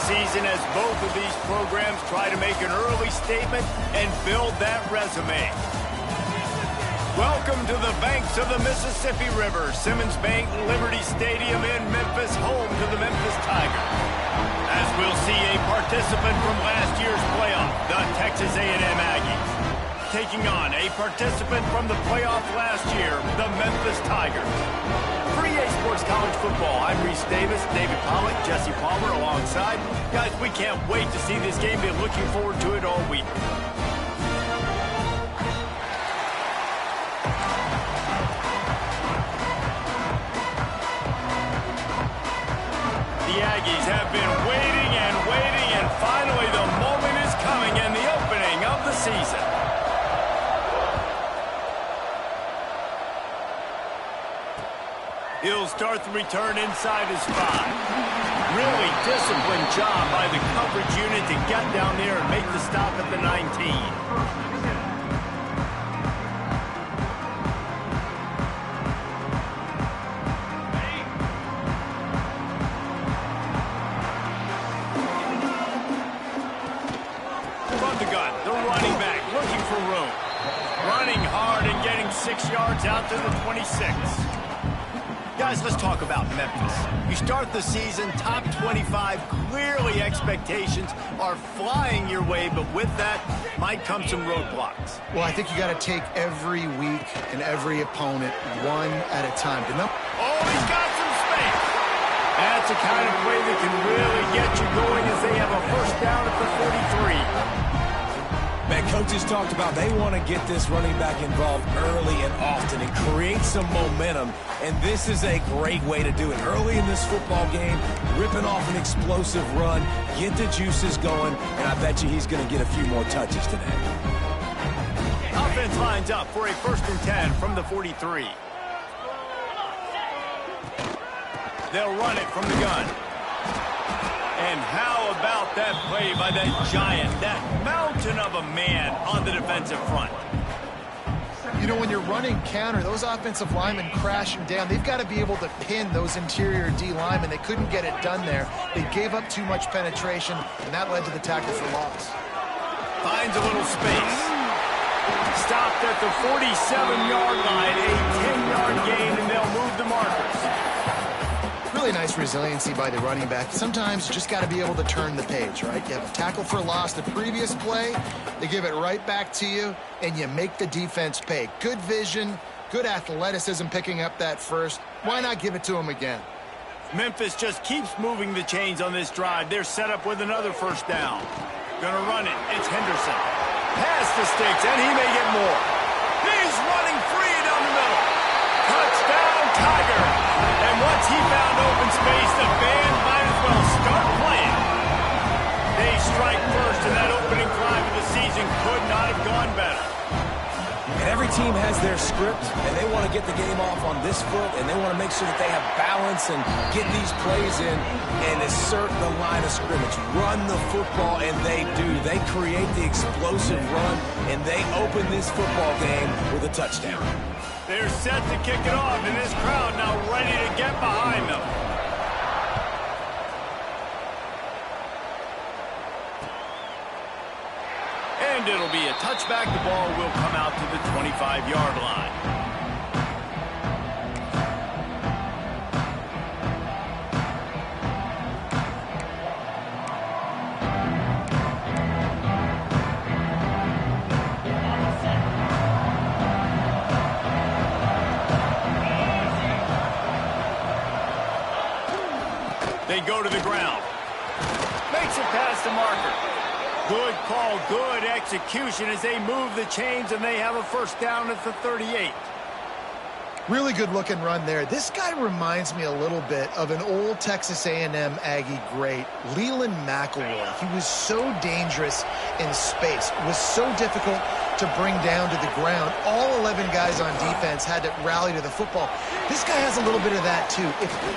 season as both of these programs try to make an early statement and build that resume. Welcome to the banks of the Mississippi River, Simmons Bank Liberty Stadium in Memphis, home to the Memphis Tigers. As we'll see a participant from last year's playoff, the Texas A&M Aggies, taking on a participant from the playoff last year, the Memphis Tigers. For EA Sports College Football, I'm Reese Davis, David Pollock, Jesse Palmer alongside. Guys, we can't wait to see this game. Been looking forward to it all week. The Aggies have been waiting, and finally the moment is coming in the opening of the season. He'll start the return inside his 5. Really disciplined job by the coverage unit to get down there and make the stop at the 19. From the gun, the running back looking for room. Running hard and getting 6 yards out to the 26. Guys, let's talk about Memphis. You start the season top 25. Clearly expectations are flying your way, but with that might come some roadblocks. Well, I think you got to take every week and every opponent one at a time. Oh, he's got some space. That's the kind of play that can really get you going as they have a first down at the 43. Man, coaches talked about they want to get this running back involved early and often and create some momentum, and this is a great way to do it. Early in this football game, ripping off an explosive run, get the juices going, and I bet you he's going to get a few more touches today. Offense lines up for a 1st and 10 from the 43. They'll run it from the gun. And how about that play by that giant, that mountain of a man on the defensive front? You know, when you're running counter, those offensive linemen crashing down, they've got to be able to pin those interior D linemen. They couldn't get it done there. They gave up too much penetration, and that led to the tackle for loss. Finds a little space. Stopped at the 47-yard line, a 10-yard gain, and they'll move the markers. Really nice resiliency by the running back. Sometimes you just got to be able to turn the page, right? You have a tackle for loss the previous play, they give it right back to you, and you make the defense pay. Good vision, good athleticism picking up that first. Why not give it to him again? Memphis just keeps moving the chains on this drive. They're set up with another first down. Gonna run it. It's Henderson. Pass the sticks, and he may get more. He's running free down the middle. Touchdown, Tiger. And once he found open space, the band might as well start playing. They strike first, and that opening drive of the season could not have gone better. And every team has their script, and they want to get the game off on this foot, and they want to make sure that they have balance and get these plays in and assert the line of scrimmage. Run the football, and they do. They create the explosive run, and they open this football game with a touchdown. They're set to kick it off, and this crowd now ready to get behind them. And it'll be a touchback. The ball will come out to the 25-yard line. They go to the ground. Makes it past the marker. Good call, good execution as they move the chains, and they have a first down at the 38. Really good looking run there. This guy reminds me a little bit of an old Texas A&M Aggie great, Leland McElroy. He was so dangerous in space. It was so difficult to bring down to the ground. All 11 guys on defense had to rally to the football. This guy has a little bit of that too.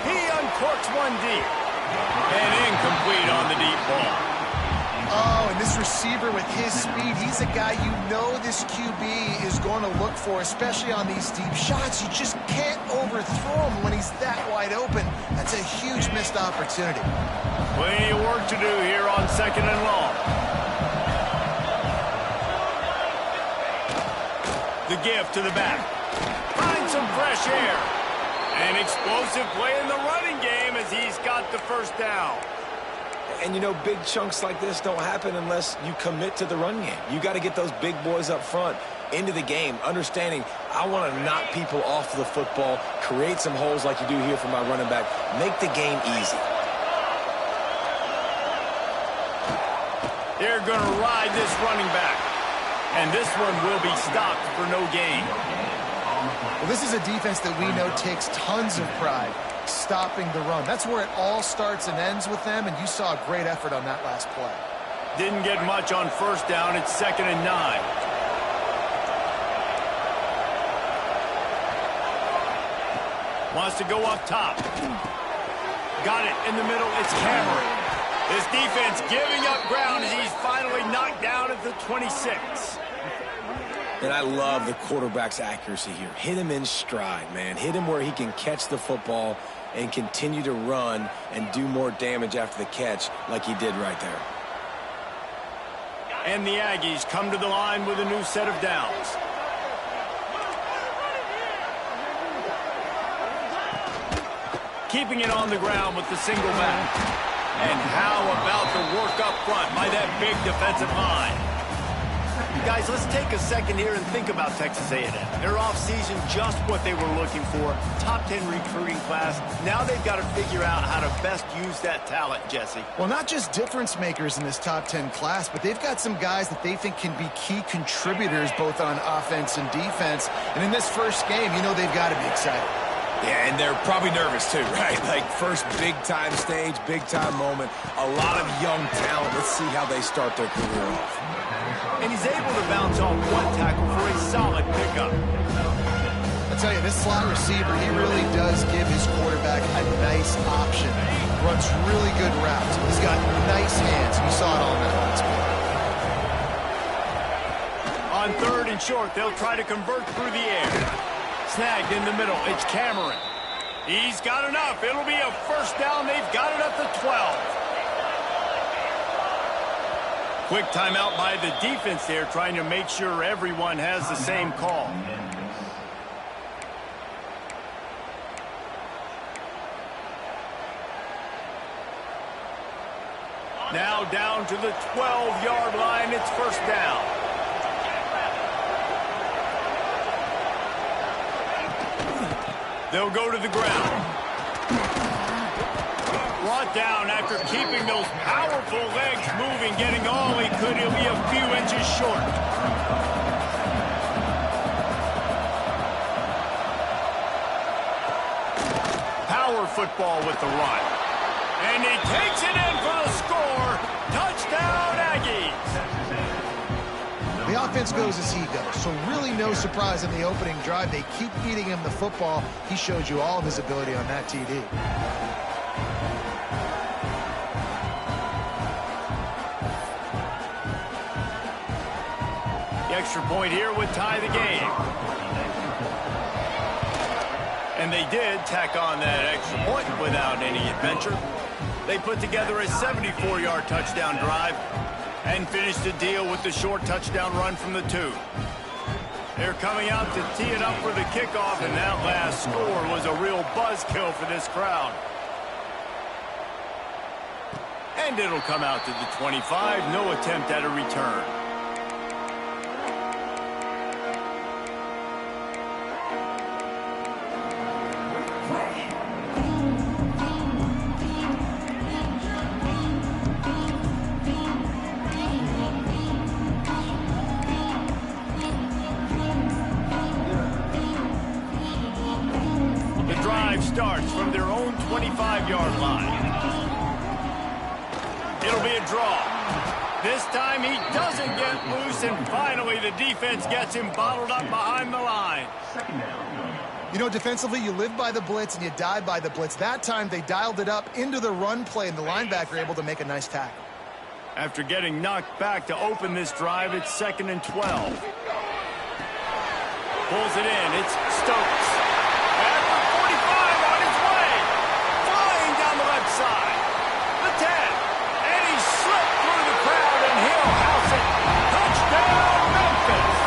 He uncorks one deep. And incomplete on the deep ball. Oh, and this receiver with his speed, he's a guy you know this QB is going to look for, especially on these deep shots. You just can't overthrow him when he's that wide open. That's a huge missed opportunity. Plenty of work to do here on 2nd and long. The give to the back. Find some fresh air. An explosive play in the running game as he's got the first down. And, you know, big chunks like this don't happen unless you commit to the run game. You got to get those big boys up front into the game, understanding I want to knock people off the football, create some holes like you do here for my running back, make the game easy. They're going to ride this running back. And this one will be stopped for no gain. Well, this is a defense that we know takes tons of pride stopping the run. That's where it all starts and ends with them, and you saw a great effort on that last play. Didn't get much on first down. It's 2nd and 9. Wants to go up top. Got it in the middle. It's Cameron. This defense giving up ground as he's finally knocked down at the 26. And I love the quarterback's accuracy here. Hit him in stride, man. Hit him where he can catch the football and continue to run and do more damage after the catch like he did right there. And the Aggies come to the line with a new set of downs. Keeping it on the ground with the single back. And how about the work up front by that big defensive line? Guys, let's take a second here and think about Texas A&M. Their offseason, just what they were looking for. Top 10 recruiting class. Now they've got to figure out how to best use that talent, Jesse. Well, not just difference makers in this top 10 class, but they've got some guys that they think can be key contributors both on offense and defense. And in this first game, you know they've got to be excited. Yeah, and they're probably nervous too, right? Like first big-time stage, big-time moment. A lot of young talent. Let's see how they start their career off. And he's able to bounce off one tackle for a solid pickup. I tell you, this slot receiver, he really does give his quarterback a nice option. Runs really good routes. He's got nice hands. You saw it all in that last play. On 3rd and short, they'll try to convert through the air. Snagged in the middle. It's Cameron. He's got enough. It'll be a first down. They've got it up to 12. Quick timeout by the defense there, trying to make sure everyone has the same call. Now down to the 12-yard line. It's first down. They'll go to the ground. Brought down after keeping those powerful legs moving, getting all he could. He'll be a few inches short. Power football with the run. And he takes it in for the score. Touchdown, Aggies. The offense goes as he goes, so really no surprise in the opening drive. They keep feeding him the football. He showed you all of his ability on that TD. The extra point here would tie the game. And they did tack on that extra point without any adventure. They put together a 74-yard touchdown drive and finished the deal with the short touchdown run from the 2. They're coming out to tee it up for the kickoff, and that last score was a real buzzkill for this crowd. And it'll come out to the 25. No attempt at a return. Starts from their own 25-yard line. It'll be a draw. This time he doesn't get loose, and finally the defense gets him bottled up behind the line. You know, defensively, you live by the blitz and you die by the blitz. That time they dialed it up into the run play, and the linebacker able to make a nice tackle. After getting knocked back to open this drive, it's 2nd and 12. Pulls it in. It's Stokes. At the 45 on his way. Flying down the left side. The 10. And he slipped through the crowd, and he'll house it. Touchdown, Memphis.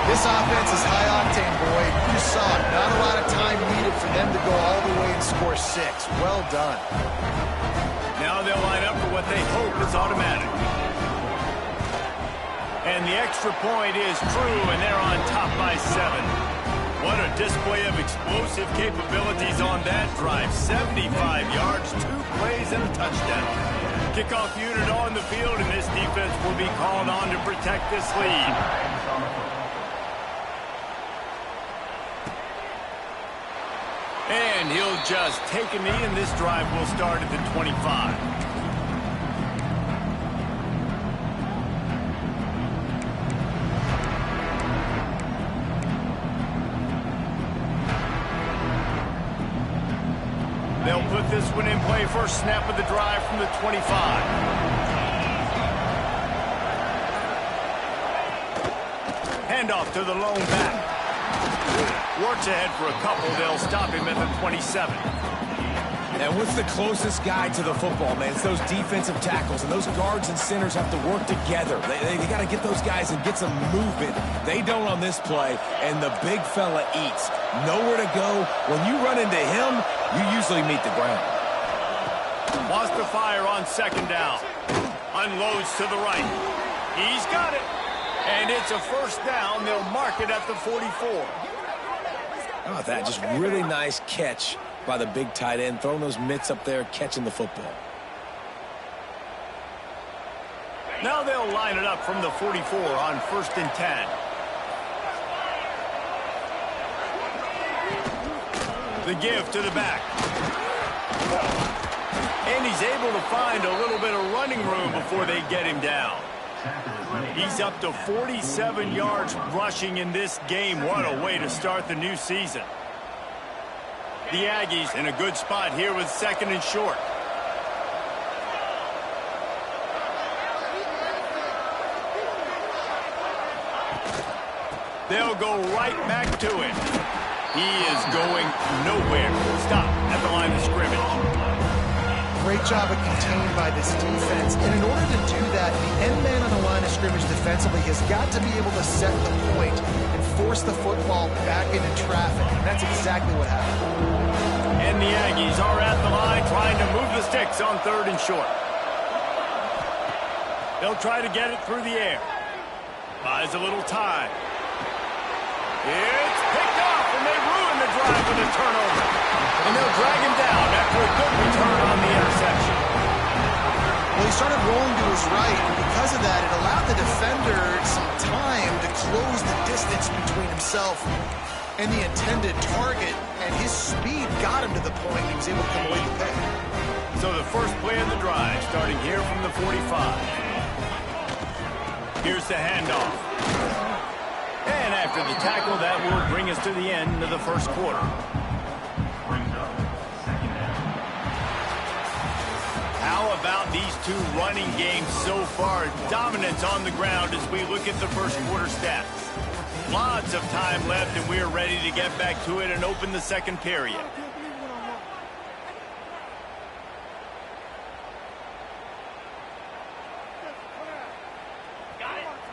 This offense is high octane, boy. You saw it. Not a lot of time needed for them to go all the way and score 6. Well done. Now they'll line up for what they hope is automatic. And the extra point is true, and they're on top by 7. What a display of explosive capabilities on that drive. 75 yards, 2 plays, and a touchdown. Kickoff unit on the field, and this defense will be called on to protect this lead. And he'll just take a knee, and this drive will start at the 25. They'll put this one in play. First snap of the drive from the 25. Handoff to the lone back. Works ahead for a couple. They'll stop him at the 27. And what's the closest guy to the football, man? It's those defensive tackles, and those guards and centers have to work together. They got to get those guys and get some movement. They don't on this play, and the big fella eats. Nowhere to go. When you run into him, you usually meet the ground. Lost the fire on 2nd down. Unloads to the right. He's got it. And it's a first down. They'll mark it at the 44. Oh, that just really nice catch by the big tight end, throwing those mitts up there, catching the football. Now they'll line it up from the 44 on 1st and 10. The give to the back. And he's able to find a little bit of running room before they get him down. He's up to 47 yards rushing in this game. What a way to start the new season. The Aggies in a good spot here with 2nd and short. They'll go right back to it. He is going nowhere. Stop at the line of scrimmage. Great job of contained by this defense. And in order to do that, the end man on the line of scrimmage defensively has got to be able to set the point and force the football back into traffic. And that's exactly what happened. And the Aggies are at the line trying to move the sticks on 3rd and short. They'll try to get it through the air. Buys a little time. It's picked off, and they ruin the drive with a turnover. And they'll drag him down after a good return on the interception. Well, he started rolling to his right, and because of that, it allowed the defender some time to close the distance between himself and the intended target, and his speed got him to the point he was able to come away with the pick. So the first play of the drive, starting here from the 45. Here's the handoff. And after the tackle, that will bring us to the end of the first quarter. How about these two running games so far? Dominance on the ground as we look at the first quarter stats. Lots of time left, and we're ready to get back to it and open the second period.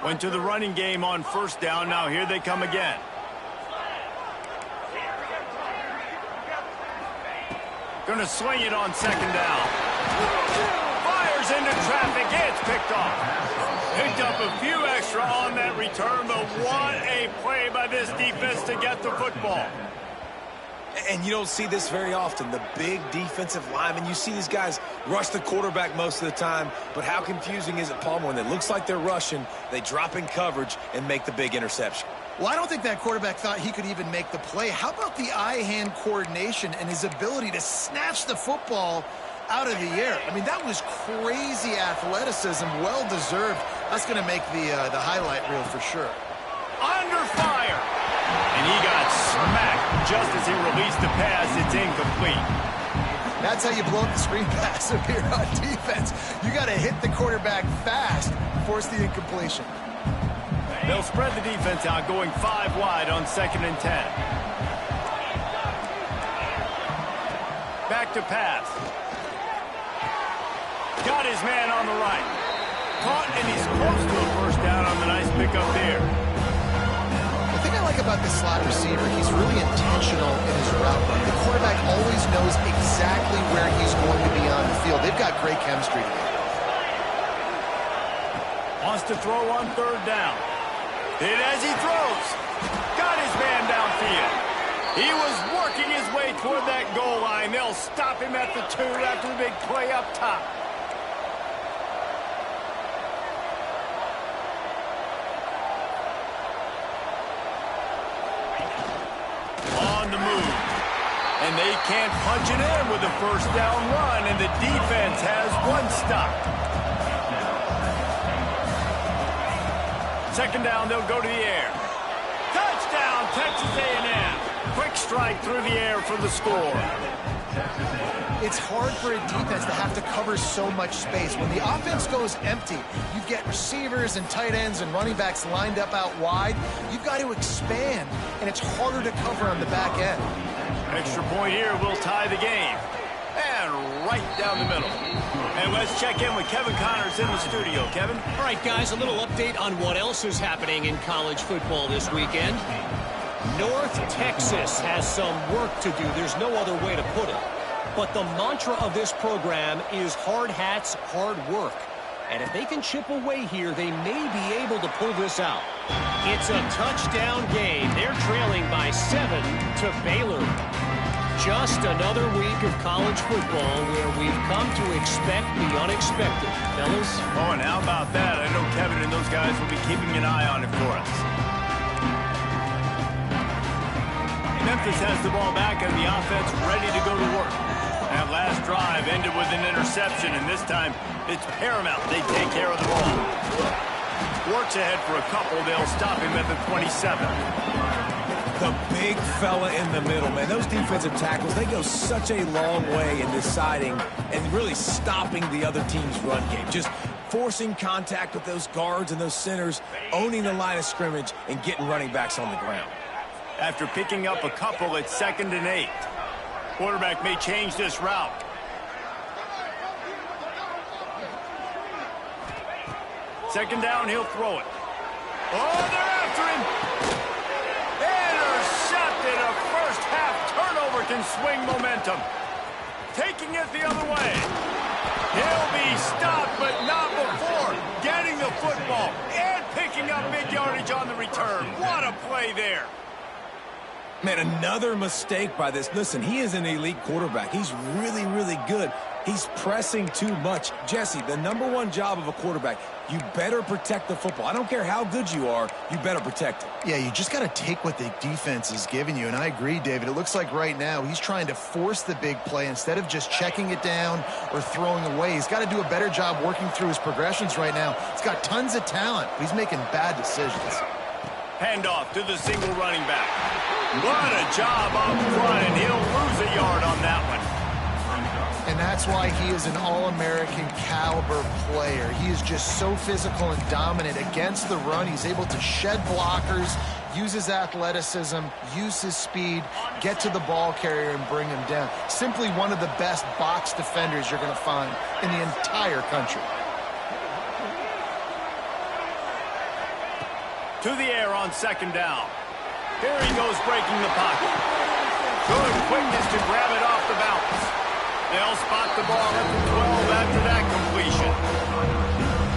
Went to the running game on 1st down. Now here they come again. Gonna swing it on 2nd down. Fires into traffic. It's picked off. Picked up a few extra on that return, but what a play by this defense to get the football. And you don't see this very often. The big defensive linemen, you see these guys rush the quarterback most of the time, but how confusing is it, Palmer, when it looks like they're rushing, they drop in coverage and make the big interception? Well, I don't think that quarterback thought he could even make the play. How about the eye-hand coordination and his ability to snatch the football out of the air? I mean, that was crazy athleticism, well-deserved. That's going to make the highlight reel for sure. Under fire. And he got smacked just as he released the pass. It's incomplete. That's how you blow up the screen pass if you're on defense. You got to hit the quarterback fast, force the incompletion. They'll spread the defense out, going 5 wide on 2nd and 10. Back to pass. Got his man on the right. Caught, and he's close to a first down on the nice pickup there. The thing I like about this slot receiver, he's really intentional in his route run. The quarterback always knows exactly where he's going to be on the field. They've got great chemistry together. Wants to throw on 3rd down. Hit as he throws. Got his man downfield. He was working his way toward that goal line. They'll stop him at the 2 after the big play up top. On the move. And they can't punch it in with a first down run, and the defense has 1 stop. 2nd down, they'll go to the air. Touchdown, Texas A&M. Quick strike through the air for the score. It's hard for a defense to have to cover so much space. When the offense goes empty, you get receivers and tight ends and running backs lined up out wide. You've got to expand, and it's harder to cover on the back end. Extra point here will tie the game. And right down the middle. And let's check in with Kevin Connors in the studio. Kevin? All right, guys, a little update on what else is happening in college football this weekend. North Texas has some work to do. There's no other way to put it. But the mantra of this program is hard hats, hard work. And if they can chip away here, they may be able to pull this out. It's a touchdown game. They're trailing by 7 to Baylor. Just another week of college football where we've come to expect the unexpected. Fellas? Oh, and how about that? I know Kevin and those guys will be keeping an eye on it for us. Memphis has the ball back and the offense ready to go to work. That last drive ended with an interception, and this time it's paramount they take care of the ball. Works ahead for a couple. They'll stop him at the 27. The big fella in the middle, man. Those defensive tackles, they go such a long way in deciding and really stopping the other team's run game. Just forcing contact with those guards and those centers, owning the line of scrimmage, and getting running backs on the ground. After picking up a couple, it's 2nd and 8. Quarterback may change this route. Second down, he'll throw it. Oh, they're after him. Intercepted. A first half turnover can swing momentum. Taking it the other way. He'll be stopped, but not before getting the football and picking up big yardage on the return. What a play there. Man, another mistake by this. Listen, he is an elite quarterback. He's really, really good. He's pressing too much. Jesse, the #1 job of a quarterback, you better protect the football. I don't care how good you are, you better protect it. Yeah, you just got to take what the defense is giving you, and I agree, David. It looks like right now he's trying to force the big play instead of just checking it down or throwing away. He's got to do a better job working through his progressions right now. He's got tons of talent, but he's making bad decisions. Handoff to the single running back. What a job up front, and he'll lose a yard on that one. And that's why he is an All-American caliber player. He is just so physical and dominant against the run. He's able to shed blockers, use his athleticism, use his speed, get to the ball carrier and bring him down. Simply one of the best box defenders you're going to find in the entire country. To the air on second down. Here he goes breaking the pocket. Good quickness to grab it off the bounce. They'll spot the ball at the 12 after that completion.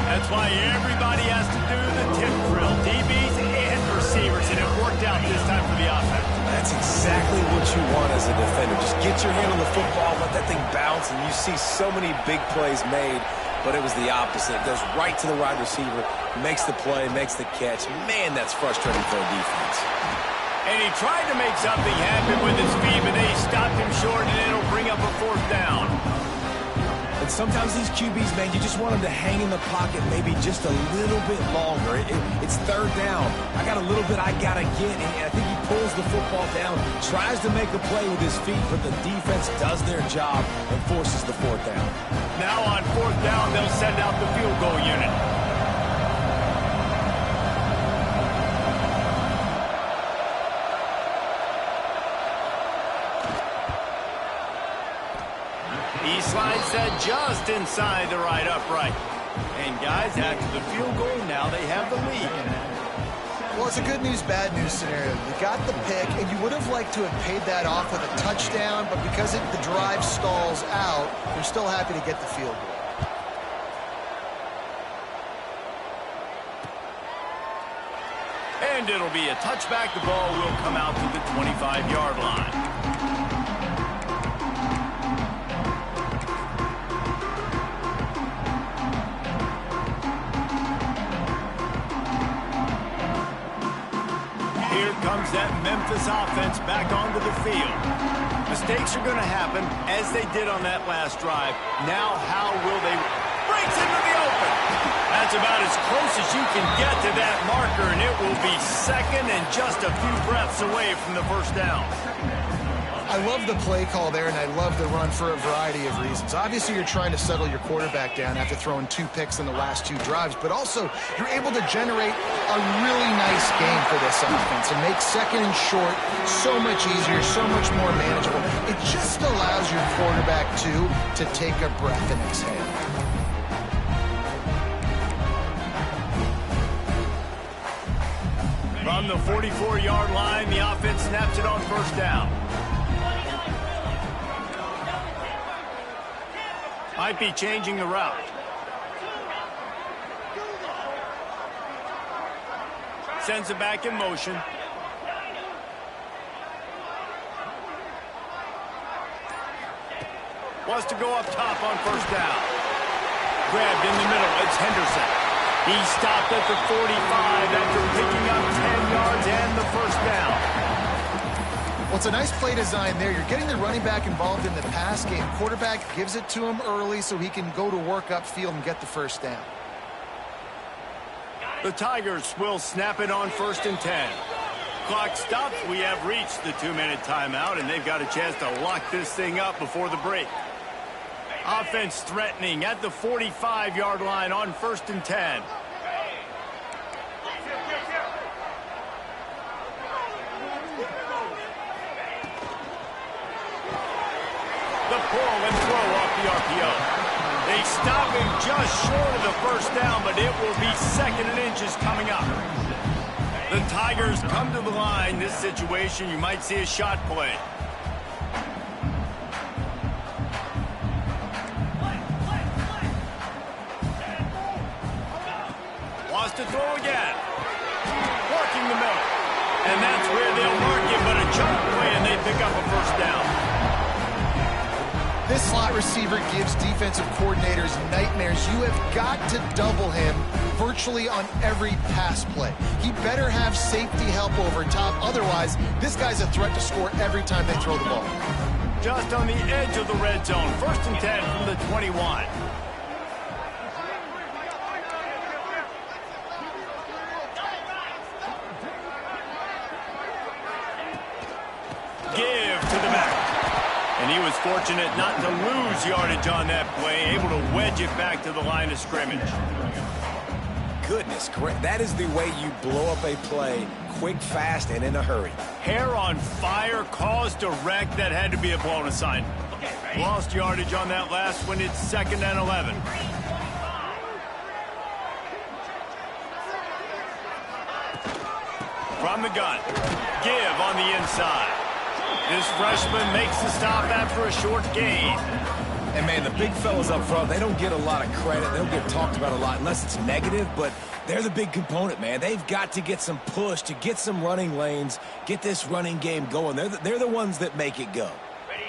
That's why everybody has to do the tip drill, DBs and receivers, and it worked out this time for the offense. That's exactly what you want as a defender. Just get your hand on the football, let that thing bounce, and you see so many big plays made, but it was the opposite. It goes right to the wide receiver, makes the play, makes the catch. Man, that's frustrating for a defense. And he tried to make something happen with his feet, but they stopped him short, and it'll bring up a fourth down. And sometimes these QBs, man, you just want them to hang in the pocket maybe just a little bit longer. It's third down. I got a little bit I got to get, and I think he pulls the football down, tries to make a play with his feet, but the defense does their job and forces the fourth down. Now on fourth down, they'll send out the field goal unit. He slides that just inside the right upright. And guys, after the field goal, now they have the lead. Well, it's a good news, bad news scenario. You got the pick, and you would have liked to have paid that off with a touchdown, but because the drive stalls out, you're still happy to get the field goal. And it'll be a touchback. The ball will come out to the 25-yard line. Comes that Memphis offense back onto the field. Mistakes are going to happen, as they did on that last drive. Now, how will they... Breaks into the open. That's about as close as you can get to that marker, and it will be second and just a few breaths away from the first down. I love the play call there, and I love the run for a variety of reasons. Obviously, you're trying to settle your quarterback down after throwing 2 picks in the last 2 drives, but also you're able to generate a really nice game for this offense and make second and short so much easier, so much more manageable. It just allows your quarterback, too, to take a breath and exhale. From the 44-yard line, the offense snaps it on first down. Might be changing the route. Sends it back in motion. Wants to go up top on first down. Grabbed in the middle. It's Henderson. He stopped at the 45 after picking up 10 yards and the first down. Well, it's a nice play design there. You're getting the running back involved in the pass game. Quarterback gives it to him early so he can go to work upfield and get the first down. The Tigers will snap it on first and 10. Clock stops. We have reached the 2-minute timeout, and they've got a chance to lock this thing up before the break. Offense threatening at the 45-yard line on first and 10. The pull and throw off the RPO. They stop him just short of the first down, but it will be second and inches coming up. The Tigers come to the line. This situation, you might see a shot play. Wants to throw again. Working the middle. And that's where they'll mark him, but a chunk play, and they pick up a first down. This slot receiver gives defensive coordinators nightmares. You have got to double him virtually on every pass play. He better have safety help over top. Otherwise, this guy's a threat to score every time they throw the ball. Just on the edge of the red zone. First and 10 from the 21. Give to the back. And he was fortunate not to lose yardage on that play, able to wedge it back to the line of scrimmage. Goodness, that is the way you blow up a play, quick, fast, and in a hurry. Hair on fire, caused a wreck. That had to be a blown assignment. Lost yardage on that last one. It's second and 11. From the gun. Give on the inside. This freshman makes the stop after a short gain. And, man, the big fellas up front, they don't get a lot of credit. They don't get talked about a lot unless it's negative, but they're the big component, man. They've got to get some push to get some running lanes, get this running game going. They're the ones that make it go.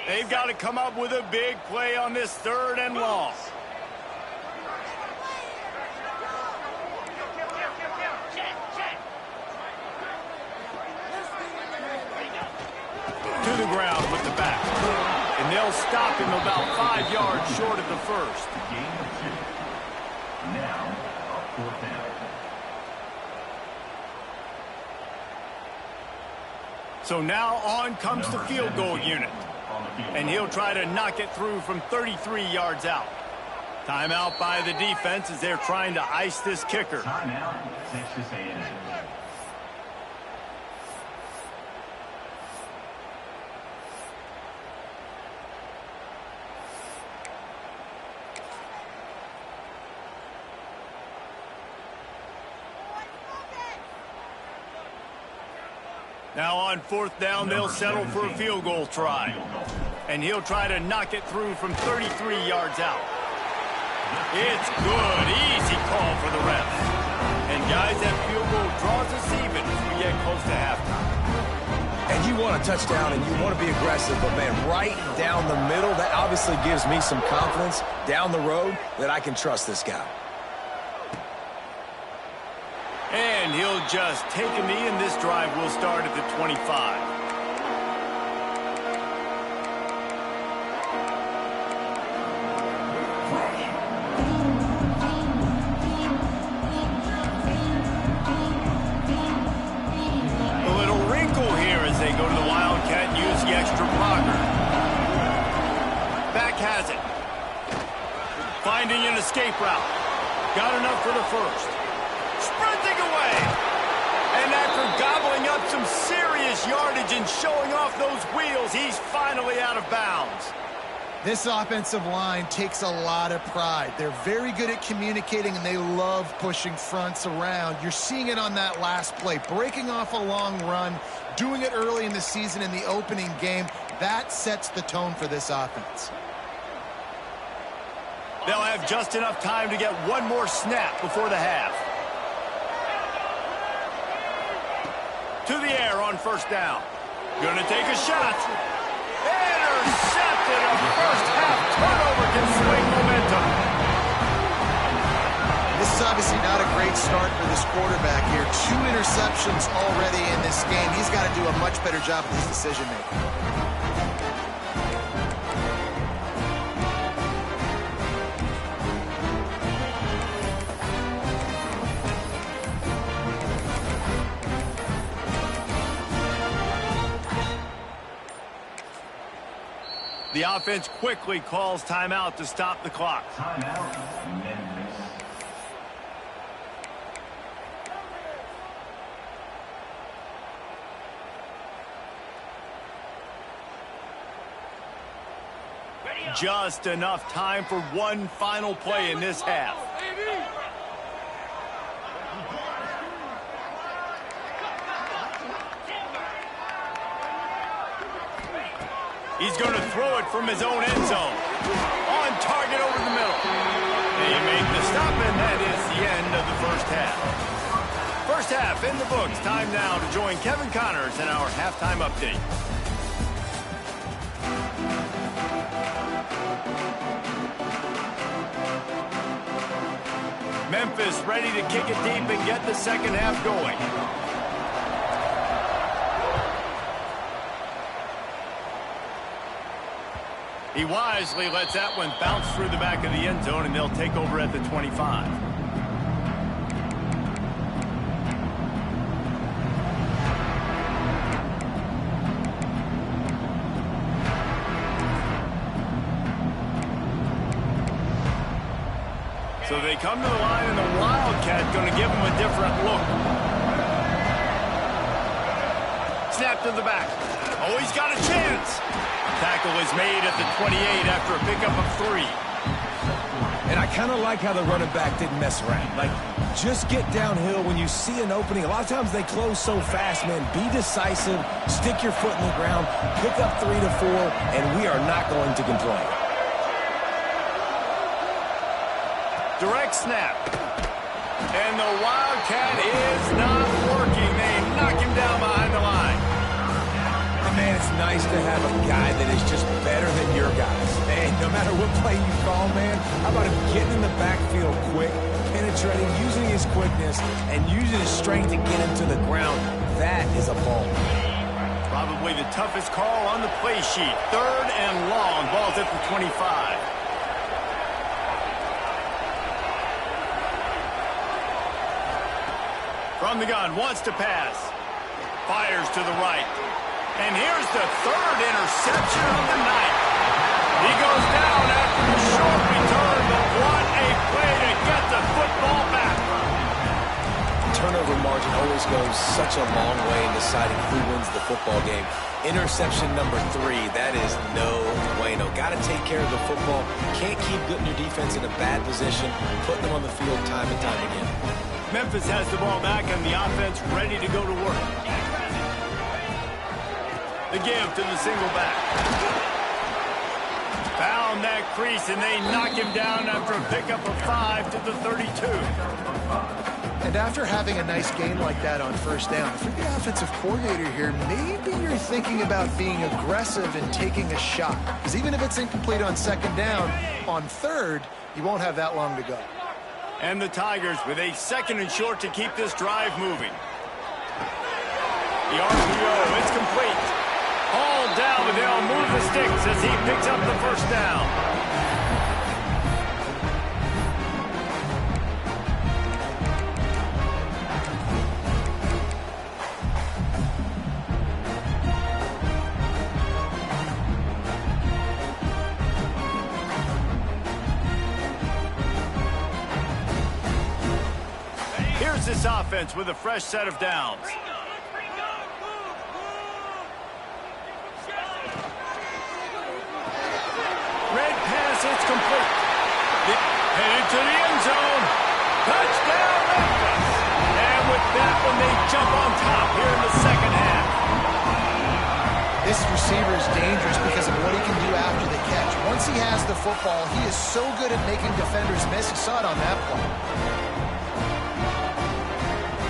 They've got to come up with a big play on this third and long. To the ground with the back. And they'll stop him about 5 yards short of the first. Now, fourth down. So now on comes the field goal unit. And he'll try to knock it through from 33 yards out. Timeout by the defense as they're trying to ice this kicker. Timeout, Texas A&M. Now on fourth down, they'll settle for a field goal try. And he'll try to knock it through from 33 yards out. It's good. Easy call for the ref. And guys, that field goal draws us even as we get close to halftime. And you want a touchdown and you want to be aggressive, but man, right down the middle, that obviously gives me some confidence down the road that I can trust this guy. And he'll just take a knee, and this drive will start at the 25. A little wrinkle here as they go to the Wildcat and use the extra blocker. Back has it. Finding an escape route. Got enough for the first. Sprinting away. And after gobbling up some serious yardage and showing off those wheels, he's finally out of bounds. This offensive line takes a lot of pride. They're very good at communicating, and they love pushing fronts around. You're seeing it on that last play, breaking off a long run, doing it early in the season in the opening game. That sets the tone for this offense. They'll have just enough time to get one more snap before the half. To the air on first down. Gonna take a shot. Intercepted. A first half turnover can swing momentum. This is obviously not a great start for this quarterback here. 2 interceptions already in this game. He's got to do a much better job with his decision making. The offense quickly calls timeout to stop the clock. Timeout, Memphis. Just enough time for one final play in this half. He's going to throw it from his own end zone. On target over the middle. They make the stop, and that is the end of the first half. First half in the books. Time now to join Kevin Connors in our halftime update. Memphis ready to kick it deep and get the second half going. He wisely lets that one bounce through the back of the end zone, and they'll take over at the 25. So they come to the line, and the Wildcat going to give them a different look. Snap to the back. Oh, he's got a chance. Tackle is made at the 28 after a pickup of 3. And I kind of like how the running back didn't mess around. Like, just get downhill when you see an opening. A lot of times they close so fast, man. Be decisive, stick your foot in the ground, pick up 3 to 4, and we are not going to complain. Direct snap. And the Wildcat is not working. They knock him down behind the line. Man, it's nice to have a guy that is just better than your guys. And no matter what play you call, man, how about him getting in the backfield quick, penetrating, using his quickness, and using his strength to get him to the ground? That is a ball. Probably probably the toughest call on the play sheet. 3rd and long. Ball's at the 25. From the gun, wants to pass. Fires to the right. And here's the 3rd interception of the night. He goes down after the short return, but what a play to get the football back. Turnover margin always goes such a long way in deciding who wins the football game. Interception number 3, that is no bueno. Got to take care of the football. Can't keep putting your defense in a bad position, putting them on the field time and time again. Memphis has the ball back and the offense ready to go to work. The give to the single back. Found that crease, and they knock him down after a pickup of 5 to the 32. And after having a nice game like that on 1st down, for the offensive coordinator here, maybe you're thinking about being aggressive and taking a shot. Because even if it's incomplete on 2nd down, on 3rd, you won't have that long to go. And the Tigers with a 2nd and short to keep this drive moving. The RPO, it's complete. All down, but they'll move the sticks as he picks up the 1st down. Here's this offense with a fresh set of downs. Red pass, it's complete. Headed to the end zone. Touchdown, Memphis. And with that one, they jump on top here in the 2nd half. This receiver is dangerous because of what he can do after the catch. Once he has the football, he is so good at making defenders miss. You saw it on that play.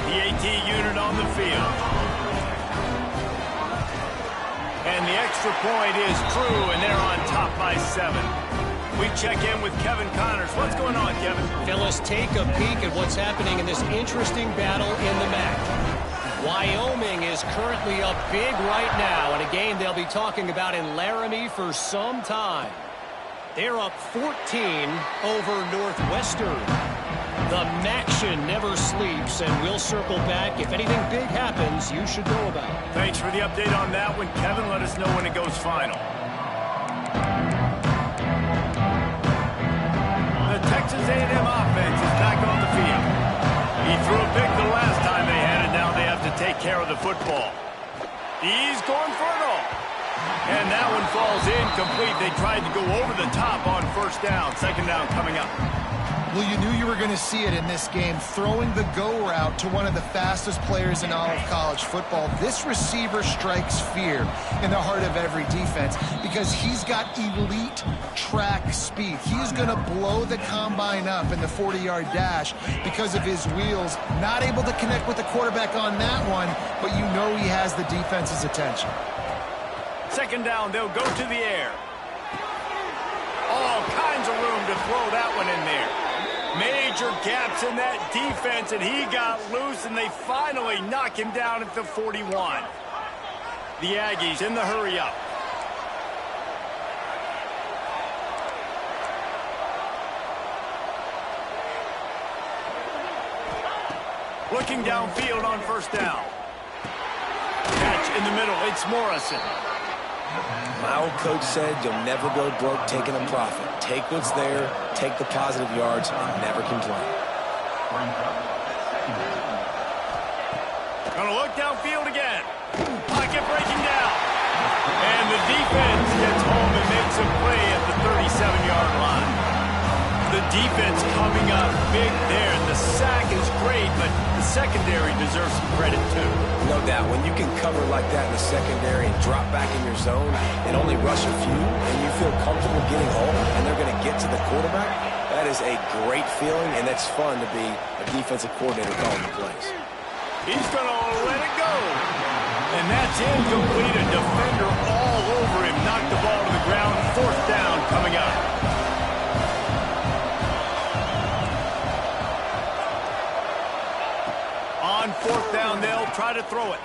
The AT unit on the field. And the extra point is true, and they're on top by 7. We check in with Kevin Connors. What's going on, Kevin? Fellas, take a peek at what's happening in this interesting battle in the MAC. Wyoming is currently up big right now in a game they'll be talking about in Laramie for some time. They're up 14 over Northwestern. The Maction never sleeps, and we'll circle back. If anything big happens, you should know about it. Thanks for the update on that one, Kevin. Let us know when it goes final. The Texas A&M offense is back on the field. He threw a pick the last time they had it. Now they have to take care of the football. He's going for it all. And that one falls incomplete. They tried to go over the top on 1st down. 2nd down coming up. Well, you knew you were going to see it in this game, throwing the go route to one of the fastest players in all of college football. This receiver strikes fear in the heart of every defense because he's got elite track speed. He's going to blow the combine up in the 40-yard dash because of his wheels. Not able to connect with the quarterback on that one, but you know he has the defense's attention. 2nd down, they'll go to the air. All kinds of room to throw that one in there. Major gaps in that defense, and he got loose, and they finally knock him down at the 41. The Aggies in the hurry-up. Looking downfield on 1st down. Catch in the middle, it's Morrison. My old coach said you'll never go broke taking a profit. Take what's there, take the positive yards, and never complain. Gonna look downfield again. Pocket breaking down. And the defense gets home and makes a play at the 37-yard line. The defense coming up big there. The sack is great, but the secondary deserves some credit too. No doubt. When you can cover like that in the secondary and drop back in your zone and only rush a few, and you feel comfortable getting home, and they're going to get to the quarterback, that is a great feeling, and it's fun to be a defensive coordinator calling the plays. He's going to let it go. And that's incomplete. A defender all over him. Knocked the ball to the ground. 4th down coming up. On 4th down, they'll try to throw it.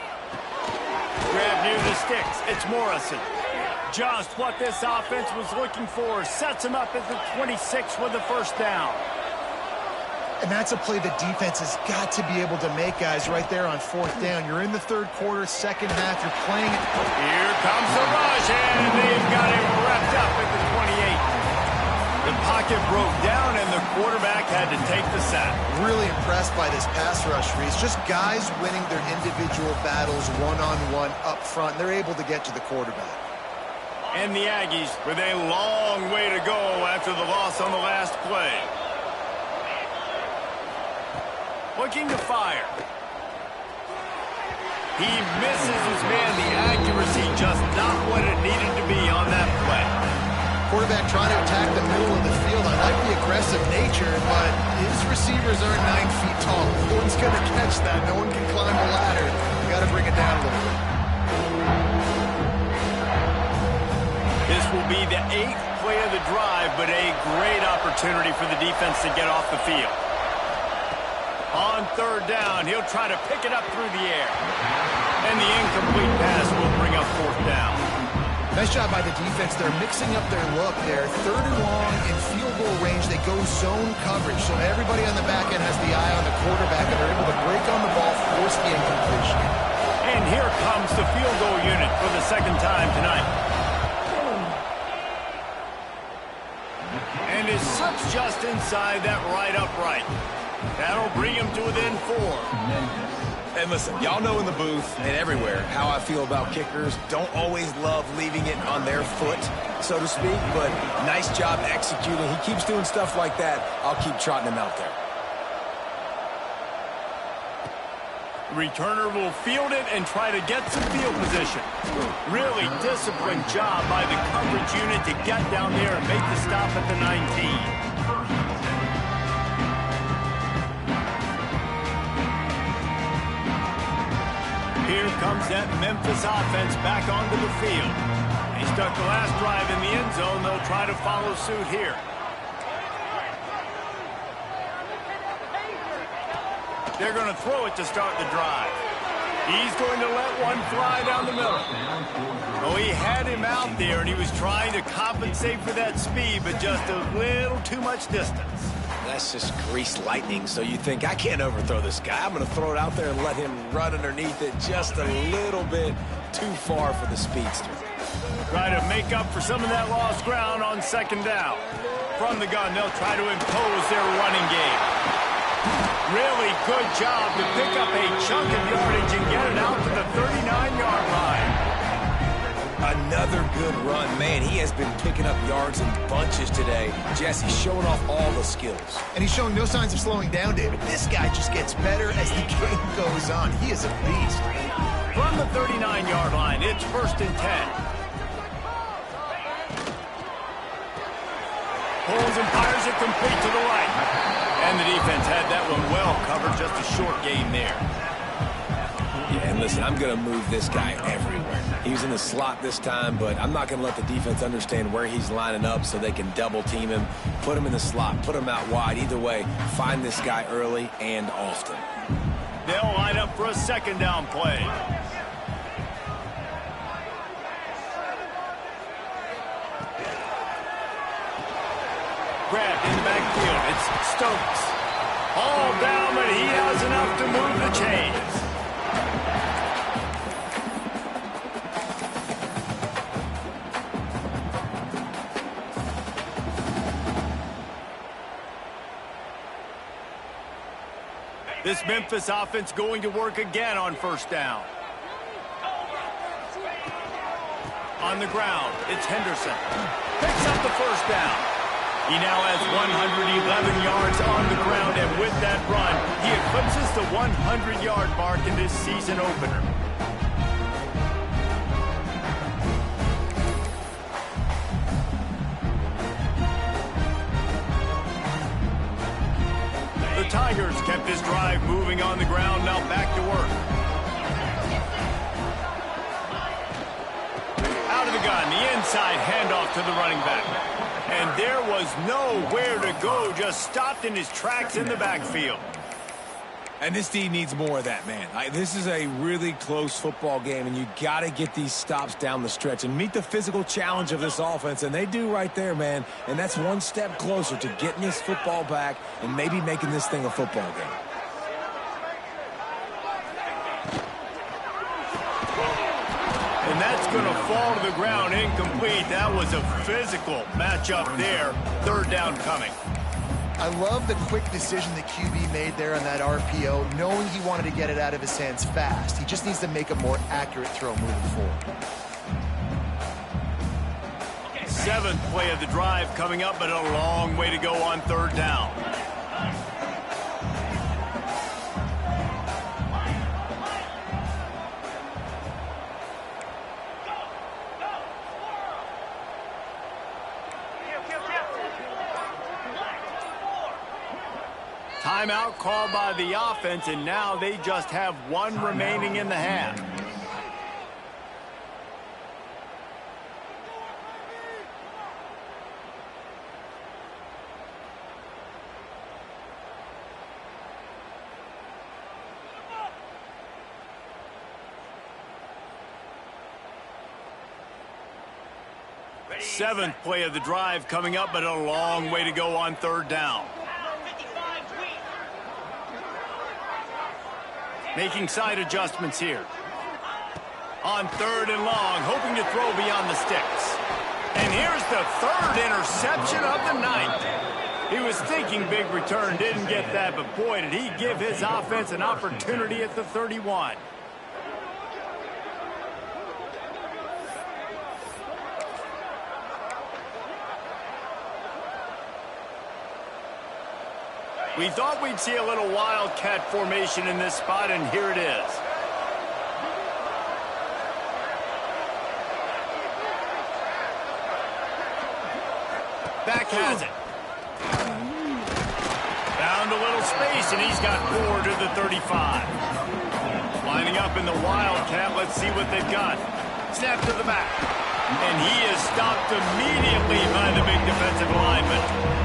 Grab near the sticks. It's Morrison. Just what this offense was looking for. Sets him up at the 26 with the first down. And that's a play the defense has got to be able to make, guys, right there on fourth down. You're in the third quarter, second half. You're playing it. Here comes the rush, and they've got him wrapped up at the 28. The pocket broke down, and the quarterback had to take the sack. Really impressed by this pass rush, Reese. Just guys winning their individual battles one-on-one up front. They're able to get to the quarterback. And the Aggies with a long way to go after the loss on the last play. Looking to fire. He misses his man. The accuracy just not what it needed to be on that play. Quarterback trying to attack the middle of the field. I like the aggressive nature, but his receivers aren't 9 feet tall. No one's going to catch that. No one can climb the ladder. You got to bring it down a little bit. This will be the 8th play of the drive, but a great opportunity for the defense to get off the field. On third down, he'll try to pick it up through the air. And the incomplete pass will bring up fourth down. Nice job by the defense. They're mixing up their look there. Third and long in field goal range. They go zone coverage. So everybody on the back end has the eye on the quarterback, and they're able to break on the ball, force the incompletion. And here comes the field goal unit for the second time tonight. And his slips just inside that right upright. That'll bring him to within 4. And listen, y'all know in the booth and everywhere how I feel about kickers. Don't always love leaving it on their foot, so to speak, but nice job executing. He keeps doing stuff like that. I'll keep trotting him out there. Returner will field it and try to get some field position. Really disciplined job by the coverage unit to get down there and make the stop at the 19. Here comes that Memphis offense back onto the field. He stuck the last drive in the end zone. They'll try to follow suit here. They're going to throw it to start the drive. He's going to let one fly down the middle. Oh, he had him out there, and he was trying to compensate for that speed, but just a little too much distance. That's just greased lightning, so you think, I can't overthrow this guy. I'm going to throw it out there and let him run underneath it just a little bit too far for the speedster. Try to make up for some of that lost ground on second down. From the gun, they'll try to impose their running game. Really good job to pick up a chunk of yardage and get it out to the 39-yard line. Another good run. Man, he has been picking up yards in bunches today. Jesse showing off all the skills. And he's showing no signs of slowing down, David. This guy just gets better as the game goes on. He is a beast. From the 39-yard line, it's 1st and 10. Pulls and fires it complete to the right. And the defense had that one well covered. Just a short gain there. Yeah, and listen, I'm going to move this guy everywhere. He's in the slot this time, but I'm not going to let the defense understand where he's lining up so they can double team him, put him in the slot, put him out wide. Either way, find this guy early and often. They'll line up for a second down play. Grabbed in the backfield. It's Stokes. All down, but he has enough to move the chains. This Memphis offense going to work again on first down. On the ground, it's Henderson. Picks up the first down. He now has 111 yards on the ground, and with that run, he eclipses the 100-yard mark in this season opener. The Tigers kept this drive moving on the ground, now back to work. Out of the gun, the inside handoff to the running back. And there was nowhere to go, just stopped in his tracks in the backfield. And this D needs more of that, man. This is a really close football game, and you got to get these stops down the stretch and meet the physical challenge of this offense, and they do right there, man. And that's one step closer to getting this football back and maybe making this thing a football game. And that's going to fall to the ground incomplete. That was a physical matchup there. Third down coming. I love the quick decision the QB made there on that RPO, knowing he wanted to get it out of his hands fast. He just needs to make a more accurate throw moving forward. Seventh play of the drive coming up, but a long way to go on third down. Timeout called by the offense, and now they just have one remaining in the half. Seventh play of the drive coming up, but a long way to go on third down. Making side adjustments here. On third and long, hoping to throw beyond the sticks. And here's the third interception of the night. He was thinking big return, didn't get that, but boy, did he give his offense an opportunity at the 31. We thought we'd see a little wildcat formation in this spot, and here it is. Back has it. Found a little space, and he's got 4 to the 35. Lining up in the wildcat, let's see what they've got. Snap to the back. And he is stopped immediately by the big defensive lineman.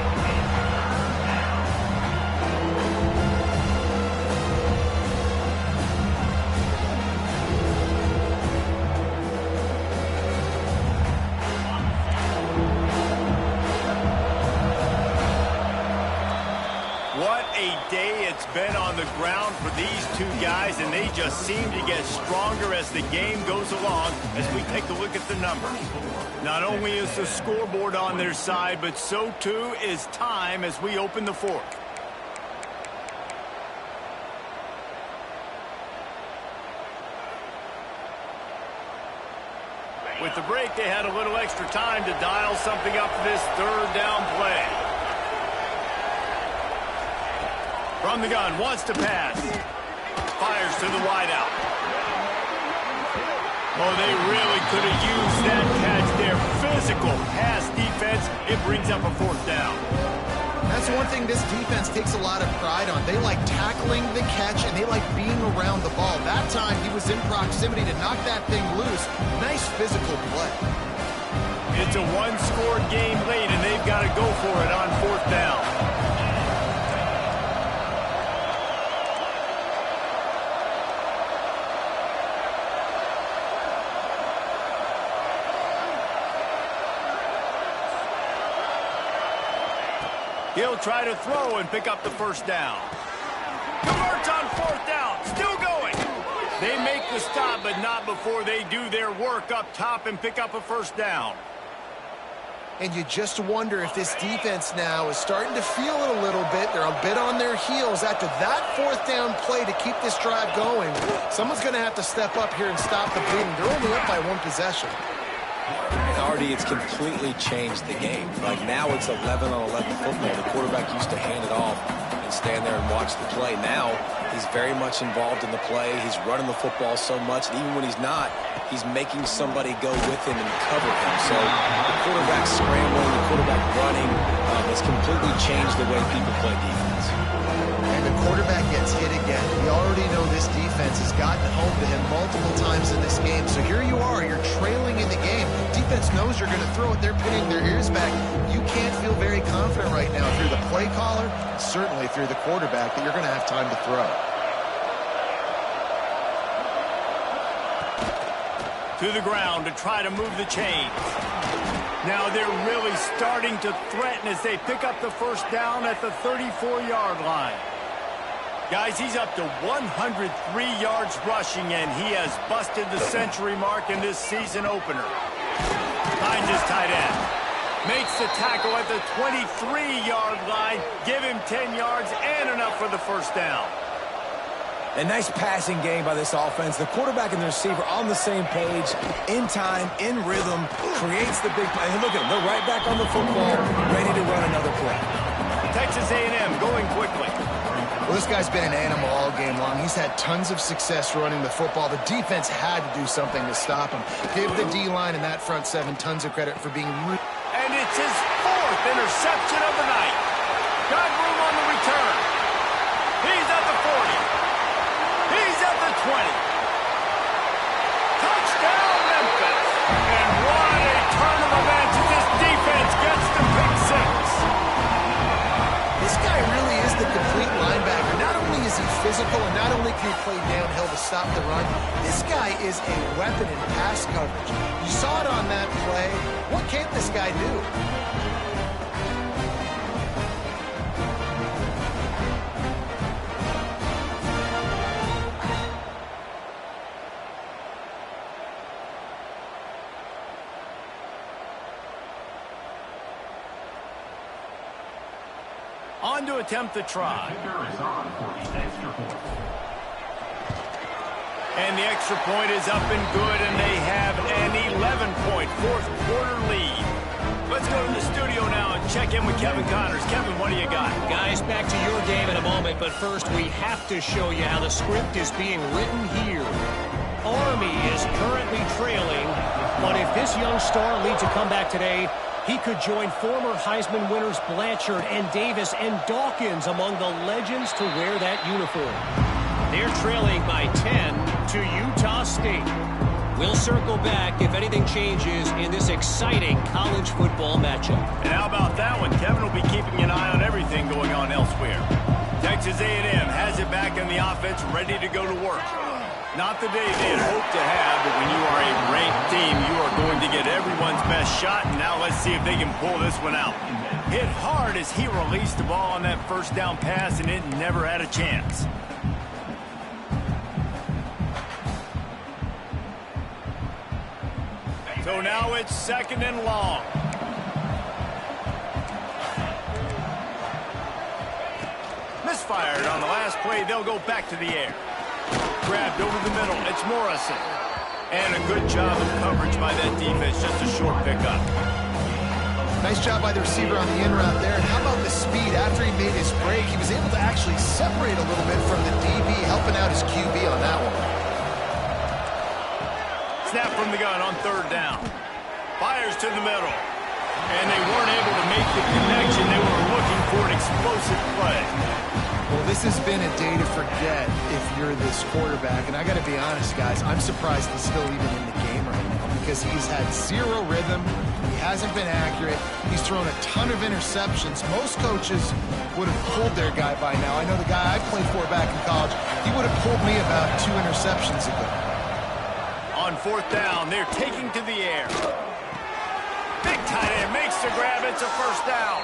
It's been on the ground for these two guys, and they just seem to get stronger as the game goes along as we take a look at the numbers. Not only is the scoreboard on their side, but so too is time as we open the fourth. With the break, they had a little extra time to dial something up for this third down play. From the gun, wants to pass. Fires to the wideout. Oh, they really could have used that catch there. Physical pass defense. It brings up a fourth down. That's one thing this defense takes a lot of pride on. They like tackling the catch, and they like being around the ball. That time, he was in proximity to knock that thing loose. Nice physical play. It's a one-score game late, and they've got to go for it on fourth down. He'll try to throw and pick up the first down. Converts on fourth down. Still going. They make the stop, but not before they do their work up top and pick up a first down. And you just wonder if this defense now is starting to feel it a little bit. They're a bit on their heels after that fourth down play to keep this drive going. Someone's going to have to step up here and stop the bleeding. They're only up by one possession. And Artie, it's completely changed the game. Like now it's 11 on 11 football. The quarterback used to hand it off and stand there and watch the play. Now he's very much involved in the play. He's running the football so much, and even when he's not, he's making somebody go with him and cover him. So the quarterback scrambling, the quarterback running has completely changed the way people play defense. And the quarterback gets hit again. We already know this defense has gotten home to him multiple times in this game. So here you are, you're trailing in the game. Defense knows you're going to throw it. They're pinning their ears back. You can't feel very confident right now if you're the play caller, certainly if you're the quarterback, that you're going to have time to throw. To the ground to try to move the chains. Now they're really starting to threaten as they pick up the first down at the 34-yard line. Guys, he's up to 103 yards rushing, and he has busted the century mark in this season opener. Finds his tight end. Makes the tackle at the 23-yard line. Give him 10 yards and enough for the first down. A nice passing game by this offense. The quarterback and the receiver on the same page, in time, in rhythm, creates the big play. Hey, look at them. They're right back on the football, ready to run another play. Texas A&M going quickly. Well, this guy's been an animal all game long. He's had tons of success running the football. The defense had to do something to stop him. Give the D-line and that front seven tons of credit for being... And it's his 4th interception of the night. Got room on the return. He's at the 40. He's at the 20. Touchdown, Memphis. And what a turn of events as this defense gets to pick 6. This guy really is the complete linebacker. Not only is he physical and not only can he play downhill to stop the run, this guy is a weapon in pass coverage. You saw it on that play. What can't this guy do? On to attempt the try. And the extra point is up and good, and they have an 11-point fourth-quarter lead. Let's go to the studio now and check in with Kevin Connors. Kevin, what do you got? Guys, back to your game in a moment, but first we have to show you how the script is being written here. Army is currently trailing, but if this young star leads a comeback today, he could join former Heisman winners Blanchard and Davis and Dawkins among the legends to wear that uniform. They're trailing by 10 to Utah State. We'll circle back if anything changes in this exciting college football matchup. And how about that one? Kevin will be keeping an eye on everything going on elsewhere. Texas A&M has it back in the offense, ready to go to work. Not the day they had hoped to have, but when you are a ranked team, you are going to get everyone's best shot, and now let's see if they can pull this one out. Hit hard as he released the ball on that first down pass, and it never had a chance. So now it's 2nd and long. Misfired on the last play. They'll go back to the air. Grabbed over the middle. It's Morrison. And a good job of coverage by that defense. Just a short pickup. Nice job by the receiver on the in route there. And how about the speed? After he made his break, he was able to actually separate a little bit from the DB, helping out his QB on that one. Snap from the gun on 3rd down. Fires to the middle. And they weren't able to make the connection. They were looking for an explosive play. Well, this has been a day to forget if you're this quarterback. And I got to be honest, guys, I'm surprised he's still even in the game right now because he's had zero rhythm. He hasn't been accurate. He's thrown a ton of interceptions. Most coaches would have pulled their guy by now. I know the guy I played for back in college, he would have pulled me about 2 interceptions ago. On 4th down, they're taking to the air. Big tight end makes the grab. It's a first down.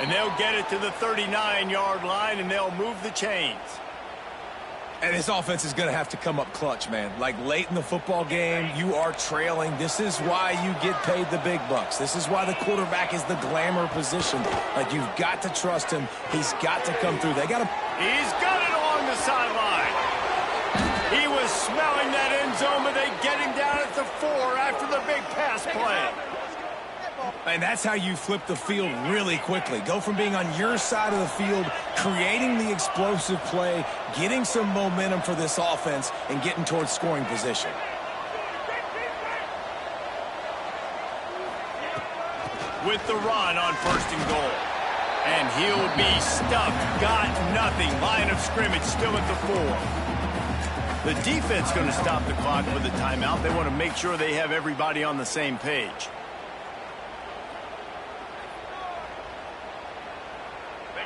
And they'll get it to the 39-yard line, and they'll move the chains. And this offense is going to have to come up clutch, man. Like late in the football game, you are trailing. This is why you get paid the big bucks. This is why the quarterback is the glamour position. Like, you've got to trust him. He's got to come through. They got to... He's got it along the sideline. He was smelling that end zone, but they get him down at the 4 after the big pass play. And that's how you flip the field really quickly. Go from being on your side of the field, creating the explosive play, getting some momentum for this offense, and getting towards scoring position. With the run on 1st and goal. And he'll be stuffed. Got nothing. Line of scrimmage still at the 4. The defense going to stop the clock with a timeout. They want to make sure they have everybody on the same page.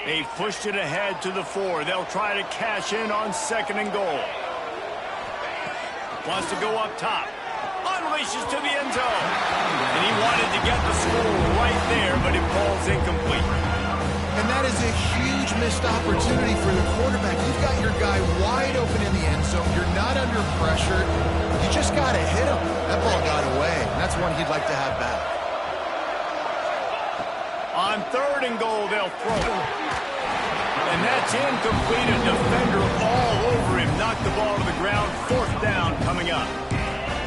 They pushed it ahead to the 4. They'll try to cash in on 2nd and goal. Wants to go up top. Unleashed. races to the end zone. And he wanted to get the score right there, but it falls incomplete. And that is a huge missed opportunity for the quarterback. You've got your guy wide open in the end zone. You're not under pressure. You just got to hit him. That ball got away. That's one he'd like to have back. On 3rd and goal, they'll throw. And that's incomplete. A defender all over him. Knocked the ball to the ground. 4th down coming up.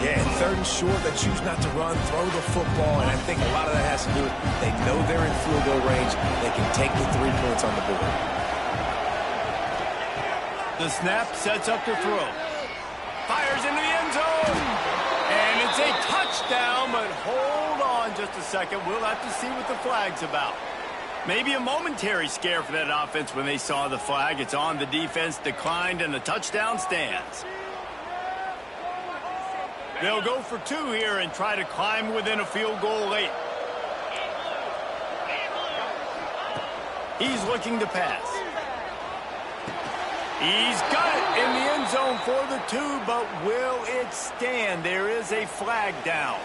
Yeah, 3rd and short, they choose not to run, throw the football, and I think a lot of that has to do with they know they're in field goal range. They can take the 3 points on the board. The snap sets up to throw. Fires into the end zone. And it's a touchdown, but hold on just a second. We'll have to see what the flag's about. Maybe a momentary scare for that offense when they saw the flag. It's on, the defense declined, and the touchdown stands. They'll go for 2 here and try to climb within a field goal late. He's looking to pass. He's got it in the end zone for the 2, but will it stand? There is a flag down.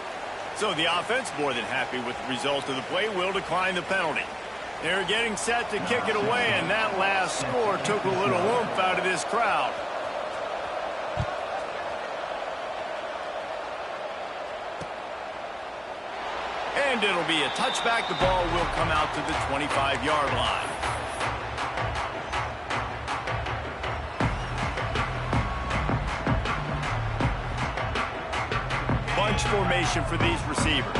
So the offense, more than happy with the result of the play, will decline the penalty. They're getting set to kick it away, and that last score took a little oomph out of this crowd. And it'll be a touchback. The ball will come out to the 25-yard line. Bunch formation for these receivers.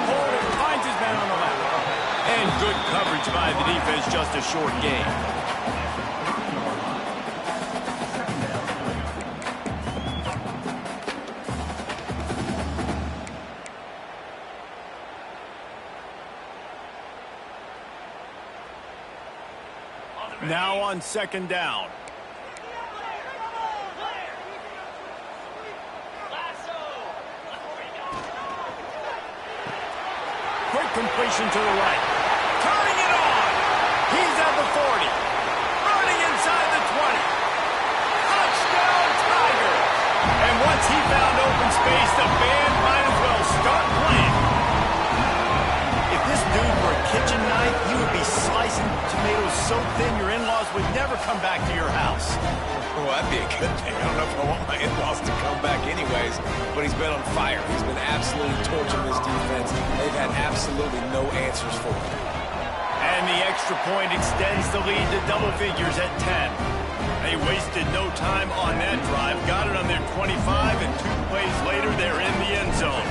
Holding finds his man on the left. And good coverage by the defense, just a short gain. Now on 2nd down. Quick completion to the right. Turning it on. He's at the 40. Running inside the 20. Touchdown, Tiger. And once he found open space, the band might as well start playing. If this dude were a kitchen knife, you would be slicing tomatoes so thin your in-laws would never come back to your house. Well, that'd be a good thing. I don't know if I want my in-laws to come back anyways, but he's been on fire. He's been absolutely torching this defense. They've had absolutely no answers for him. And the extra point extends the lead to double figures at 10. They wasted no time on that drive. Got it on their 25, and 2 plays later, they're in the end zone.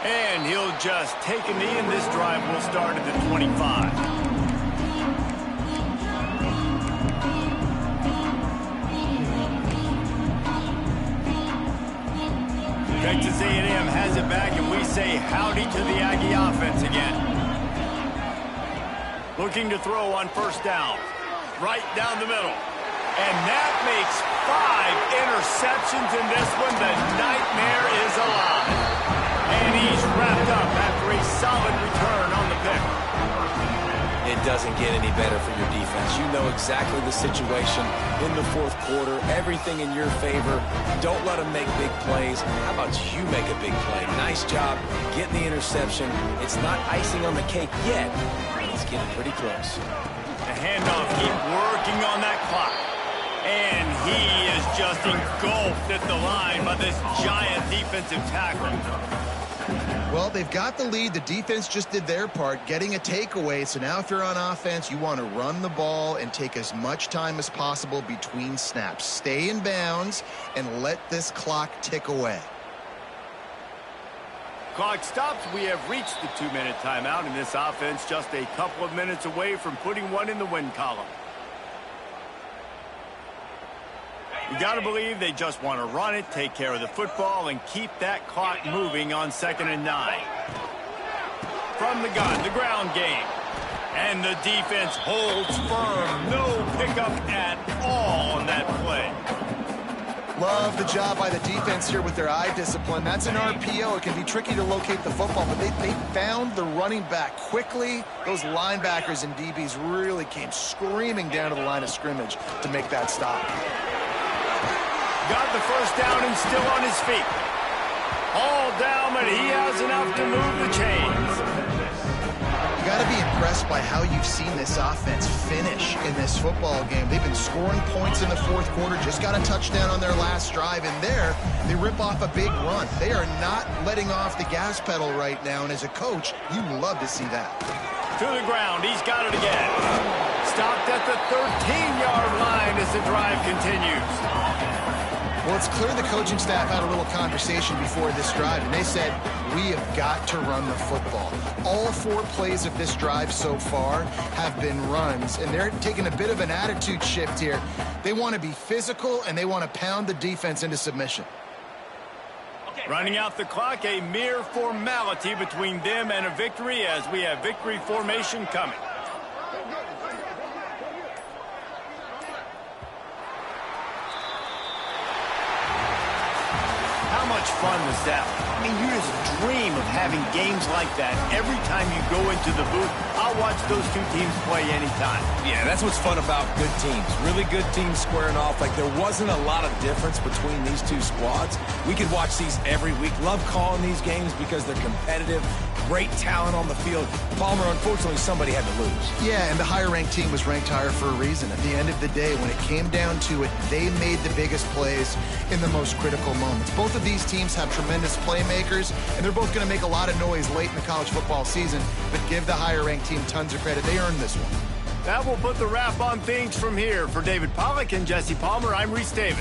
And he'll just take a knee, and this drive will start at the 25. Texas A&M has it back, and we say howdy to the Aggie offense again. Looking to throw on 1st down. Right down the middle. And that makes 5 interceptions in this one. The nightmare is alive. And he's wrapped up after a solid return on the pick. It doesn't get any better for your defense. You know exactly the situation in the 4th quarter. Everything in your favor. Don't let them make big plays. How about you make a big play? Nice job getting the interception. It's not icing on the cake yet, but it's getting pretty close. The handoff, keep working on that clock. And he is just engulfed at the line by this giant defensive tackle. Well, they've got the lead. The defense just did their part, getting a takeaway. So now if you're on offense, you want to run the ball and take as much time as possible between snaps. Stay in bounds and let this clock tick away. Clock stops. We have reached the 2-minute timeout, and this offense just a couple of minutes away from putting one in the win column. You got to believe they just want to run it, take care of the football, and keep that clock moving on 2nd and 9. From the gun, the ground game. And the defense holds firm. No pickup at all on that play. Love the job by the defense here with their eye discipline. That's an RPO. It can be tricky to locate the football, but they found the running back quickly. Those linebackers and DBs really came screaming down to the line of scrimmage to make that stop. Got the first down and still on his feet. All down, but he has enough to move the chains. You got to be impressed by how you've seen this offense finish in this football game. They've been scoring points in the fourth quarter, just got a touchdown on their last drive, and there they rip off a big run. They are not letting off the gas pedal right now, and as a coach, you love to see that. To the ground, he's got it again. Stopped at the 13-yard line as the drive continues. Well, it's clear the coaching staff had a little conversation before this drive, and they said, we have got to run the football. All 4 plays of this drive so far have been runs, and they're taking a bit of an attitude shift here. They want to be physical, and they want to pound the defense into submission. Running out the clock, a mere formality between them and a victory as we have victory formation coming. How much fun was that? I mean, you just dream of having games like that every time you go into the booth. I'll watch those two teams play anytime. Yeah, that's what's fun about good teams. Really good teams squaring off. Like, there wasn't a lot of difference between these two squads. We could watch these every week. Love calling these games because they're competitive. Great talent on the field. Palmer, unfortunately, somebody had to lose. Yeah, and the higher-ranked team was ranked higher for a reason. At the end of the day, when it came down to it, they made the biggest plays in the most critical moments. Both of these teams have tremendous playmakers, and they're both going to make a lot of noise late in the college football season, but give the higher-ranked team tons of credit. They earned this one. That will put the wrap on things from here. For David Pollack and Jesse Palmer, I'm Reese Davis.